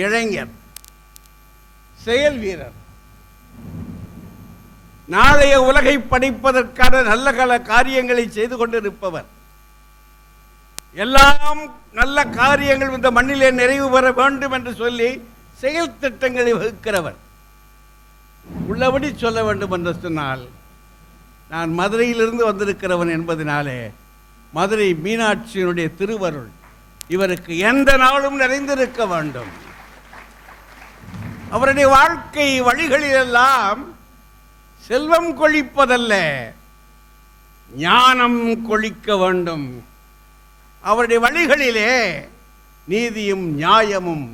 இளைஞர், செயல் வீரர், நாளைய உலகை படைப்பதற்கான நல்ல பல காரியங்களை செய்து கொண்டிருப்பவர். எல்லாம் நல்ல காரியங்கள் இந்த மண்ணிலே நிறைவு பெற வேண்டும் என்று சொல்லி செயல் திட்டங்களை வகுக்கிறவர். உள்ளபடி சொல்ல வேண்டும் என்று சொன்னால், நான் மதுரையிலிருந்து வந்திருக்கிறவன் என்பதனாலே மதுரை மீனாட்சியினுடைய திருவருள் இவருக்கு எந்த நாளும் நிறைந்திருக்க வேண்டும். அவருடைய வாழ்க்கை வழிகளிலெல்லாம் செல்வம் கொழிப்பதல்ல, ஞானம் கொழிக்க வேண்டும். அவருடைய வழிகளிலே நீதியும் நியாயமும்,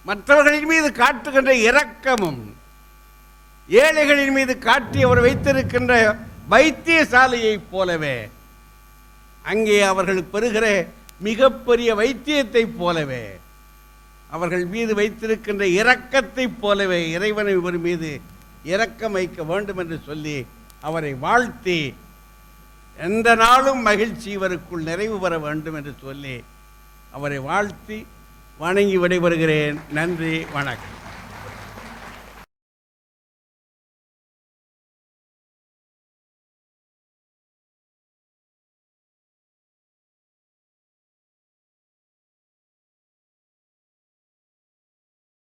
மற்றவர்களின் மீது காட்டுகின்ற இரக்கமும், ஏழைகளின் மீது காட்டி அவர் வைத்திருக்கின்ற வைத்தியசாலையைப் போலவே, அங்கே அவர்கள் பெறுகிற மிகப்பெரிய வைத்தியத்தைப் போலவே, அவர்கள் மீது வைத்திருக்கின்ற இரக்கத்தைப் போலவே இறைவனை இவர் மீது இரக்கம் வைக்க வேண்டும் என்று சொல்லி அவரை வாழ்த்தி, எந்த நாளும் மகிழ்ச்சி இவருக்குள் நிறைவு பெற வேண்டும் என்று சொல்லி அவரை வாழ்த்தி வணங்கி விடைபெறுகிறேன். நன்றி, வணக்கம்.